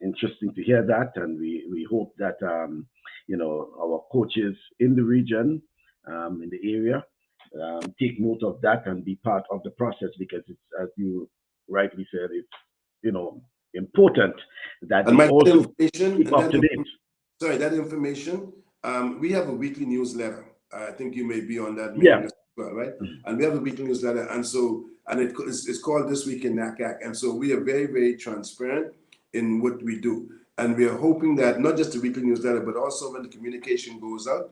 interesting to hear that, and we hope that our coaches in the region, in the area, take note of that and be part of the process, because it's, as you rightly said, it's important that and they also keep up to date. Sorry, that information. We have a weekly newsletter. I think you may be on that Yeah. as well, right? Mm-hmm. And we have a weekly newsletter, and it's called This Week in NACAC. And so we are very, very transparent in what we do. And we are hoping that not just the weekly newsletter, but also when the communication goes out,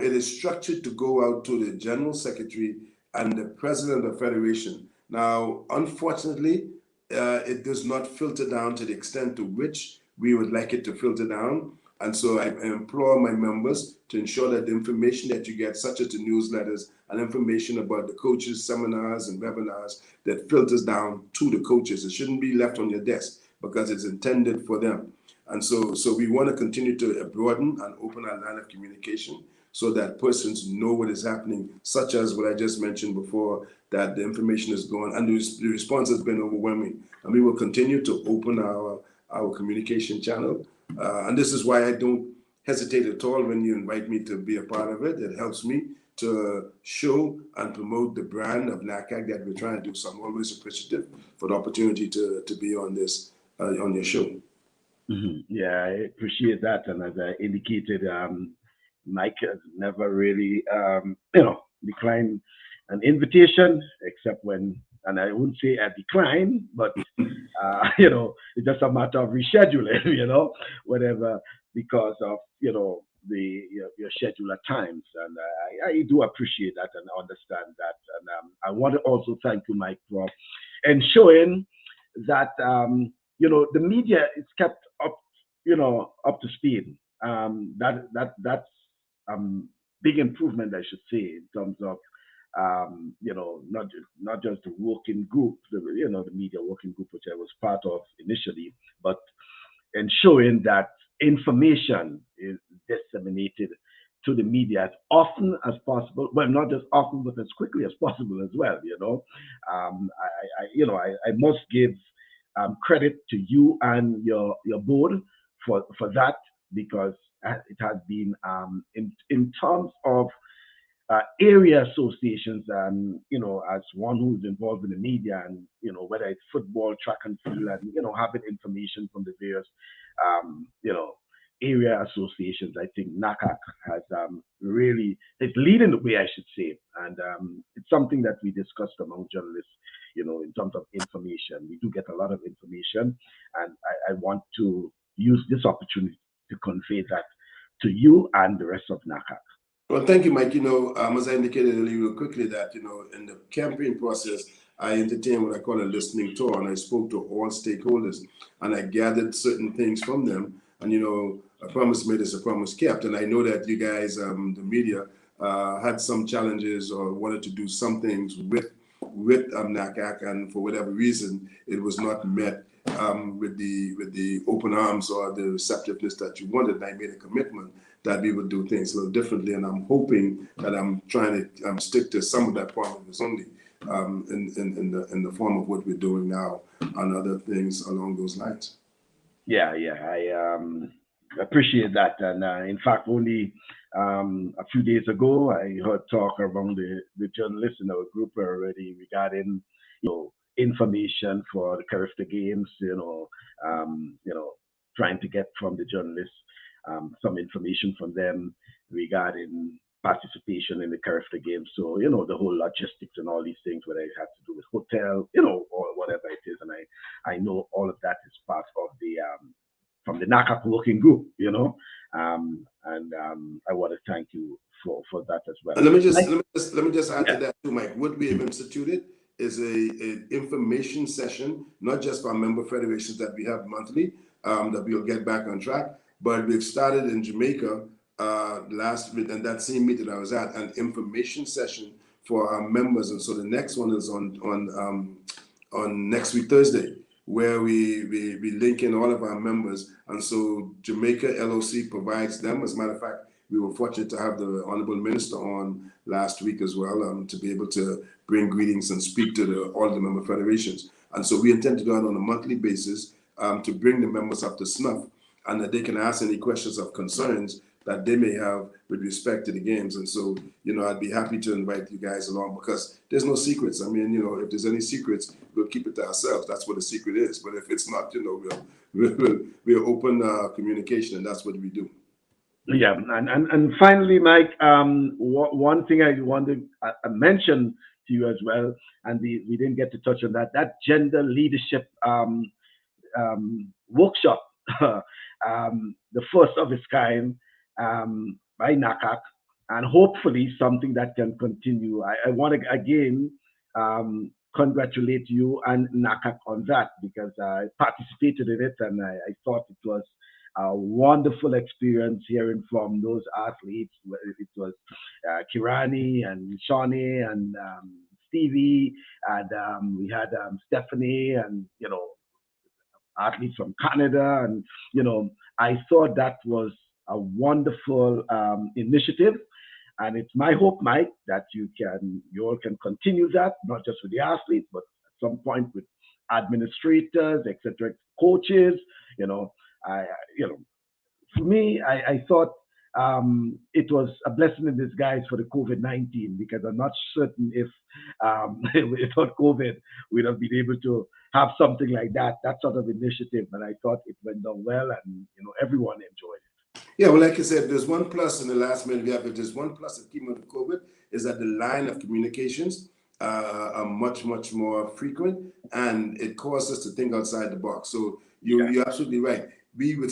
it is structured to go out to the General Secretary and the President of the Federation. Now, unfortunately, it does not filter down to the extent to which we would like it to filter down. And so I implore my members to ensure that the information that you get, such as the newsletters and information about the coaches, seminars and webinars, that filters down to the coaches. It shouldn't be left on your desk because it's intended for them. And so we want to continue to broaden and open our line of communication so that persons know what is happening, such as what I just mentioned before, that the information is going, and the response has been overwhelming. And we will continue to open our communication channel. And this is why I don't hesitate at all when you invite me to be a part of it. It helps me to show and promote the brand of NACAC that we're trying to do. So I'm always appreciative for the opportunity to be on this, on your show. Mm-hmm. Yeah, I appreciate that. And as I indicated, Mike has never really, declined an invitation, except when, and I wouldn't say a decline, but, it's just a matter of rescheduling, whatever, because of, your schedule at times. And I do appreciate that and understand that. And I want to also thank you, Mike, for ensuring that, the media is kept up, up to speed. That's big improvement, I should say, in terms of not just the working group, the media working group, which I was part of initially, but ensuring that information is disseminated to the media as often as possible. Well, not just often, but as quickly as possible as well. I must give credit to you and your board for that, because it has been in terms of area associations, and as one who's involved in the media, and whether it's football, track and field, and having information from the various um, you know area associations. I think NACAC has really is leading the way, I should say, and it's something that we discussed among journalists. In terms of information, we do get a lot of information, and I want to use this opportunity to convey that to you and the rest of NACAC. Well, thank you, Mike. As I indicated earlier quickly that, in the campaign process, I entertained what I call a listening tour, and I spoke to all stakeholders, and I gathered certain things from them. And, a promise made is a promise kept. And I know that you guys, the media, had some challenges or wanted to do some things with NACAC, and for whatever reason, it was not met with the open arms or the receptiveness that you wanted. And I made a commitment that we would do things a little differently, and I'm hoping that I'm trying to stick to some of that promise only in the form of what we're doing now and other things along those lines. Yeah, I appreciate that. And in fact, only a few days ago, I heard talk around the journalists in our group already regarding, information for the CARIFTA games. Trying to get from the journalists some information from them regarding participation in the CARIFTA games. So, the whole logistics and all these things, whether it has to do with hotel, or whatever it is. And I know all of that is part of the from the NACAC working group, and I want to thank you for that as well. And let me just add to that too, Mike. What we have instituted is an information session, not just for our member federations that we have monthly, that we'll get back on track, but we've started in Jamaica last week, and that same meeting I was at, an information session for our members. And so the next one is on next week Thursday, where we link in all of our members. And so Jamaica LOC provides them. As a matter of fact, we were fortunate to have the Honorable Minister on last week as well, to be able to bring greetings and speak to all the member federations. And so we intend to do that on a monthly basis, to bring the members up to snuff, and that they can ask any questions of concerns that they may have with respect to the games. And so, I'd be happy to invite you guys along, because there's no secrets. I mean, if there's any secrets, we'll keep it to ourselves. That's what a secret is. But if it's not, we'll open communication, and that's what we do. Yeah, and finally, Mike, one thing I wanted to mention to you as well, and we didn't get to touch on that gender leadership workshop, the first of its kind, by NACAC, and hopefully something that can continue. I want to again congratulate you and NACAC on that, because I participated in it, and I thought it was a wonderful experience hearing from those athletes. It was Kirani and Shawnee and Stevie, and we had Stephanie, and athletes from Canada, and I thought that was a wonderful initiative, and it's my hope, Mike, that you all can continue that, not just with the athletes, but at some point with administrators, etc., coaches. For me, I thought it was a blessing in disguise for the COVID-19, because I'm not certain if without COVID we'd have been able to have something like that sort of initiative. And I thought it went down well, and everyone enjoyed it. Yeah, well, like I said, there's one plus in the last minute we have. If there's one plus that came out of COVID, is that the line of communications are much more frequent, and it caused us to think outside the box. So you're absolutely right. There were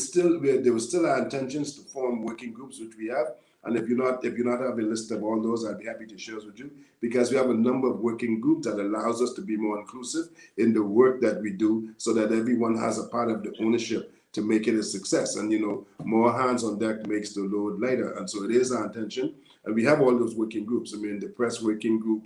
still our intentions to form working groups, which we have. And if you not have a list of all those, I'd be happy to share with you, because we have a number of working groups that allows us to be more inclusive in the work that we do, so that everyone has a part of the ownership to make it a success. And more hands on deck makes the load lighter. And so it is our intention. And we have all those working groups. I mean, the press working group,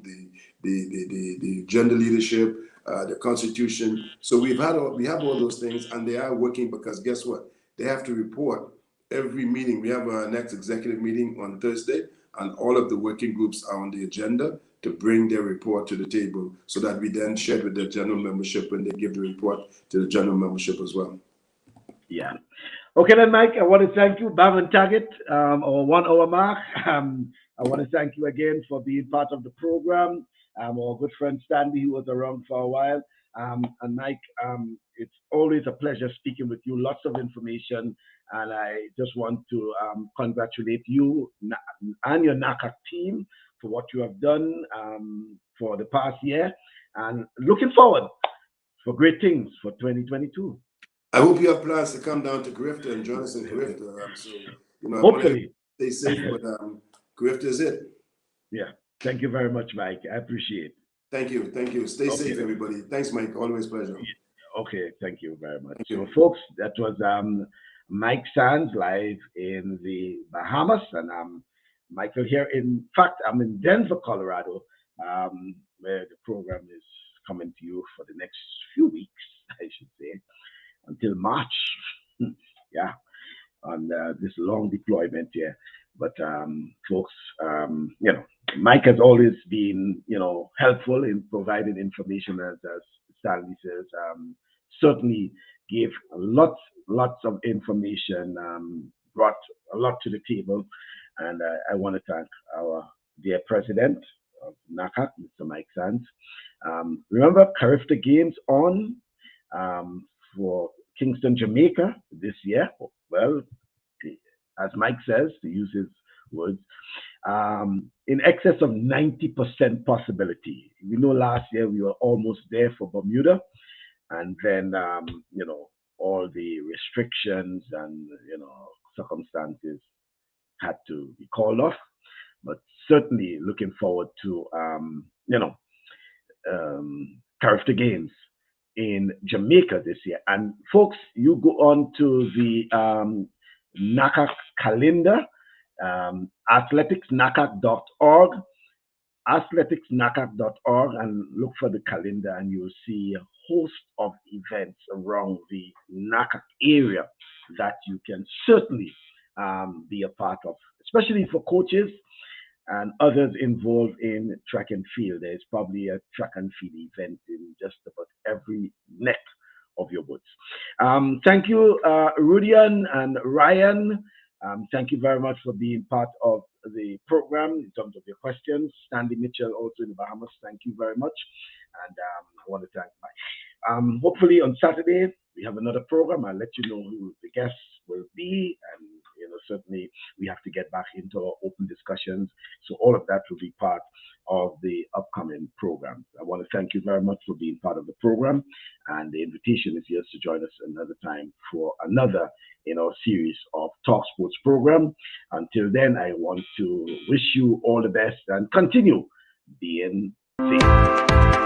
the gender leadership, the Constitution. So we have all those things, and they are working, because guess what? They have to report every meeting. We have our next executive meeting on Thursday, and all of the working groups are on the agenda to bring their report to the table, so that we then share with the general membership when they give the report to the general membership as well. Yeah. Okay then, Mike, I want to thank you. Baron Target, our 1 hour mark. I want to thank you again for being part of the program. Our good friend Stanley, who was around for a while. And Mike, it's always a pleasure speaking with you. Lots of information. And I just want to congratulate you and your NACAC team for what you have done for the past year. And looking forward for great things for 2022. I hope you have plans to come down to CARIFTA and join us in CARIFTA. So, Hopefully. Stay safe, but CARIFTA is it. Yeah. Thank you very much, Mike. I appreciate it. Thank you. Thank you. Stay safe, everybody. Thanks, Mike. Always a pleasure. Okay. Thank you very much. Thank you. So, folks, that was Mike Sands live in the Bahamas. And Michael here. In fact, I'm in Denver, Colorado, where the program is coming to you for the next few weeks, I should say, until March. Yeah, on this long deployment here. But folks, Mike has always been, helpful in providing information, as Stanley says. Certainly gave lots of information, brought a lot to the table, and I want to thank our dear president of NACAC, Mr. Mike Sands. Remember, CARIFTA Games on for Kingston, Jamaica this year. Well, as Mike says, to use his words, in excess of 90% possibility. We know last year we were almost there for Bermuda, and then, all the restrictions and, circumstances had to be called off. But certainly looking forward to, CARIFTA Games in Jamaica this year. And folks, you go on to the NACAC calendar, athleticsnacac.org, athleticsnacac.org, and look for the calendar, and you'll see a host of events around the NACAC area that you can certainly be a part of, especially for coaches and others involved in track and field. There's probably a track and field event in just about every neck of your woods. Thank you, Rudian and Ryan. Thank you very much for being part of the program in terms of your questions. Stanley Mitchell, also in the Bahamas, thank you very much. And I want to thank Mike. Hopefully on Saturday, we have another program. I'll let you know who the guests will be. And, certainly we have to get back into our open discussions. So all of that will be part of the upcoming program. I want to thank you very much for being part of the program. And the invitation is yours to join us another time for another in our series of Talk Sports program. Until then, I want to wish you all the best and continue being safe.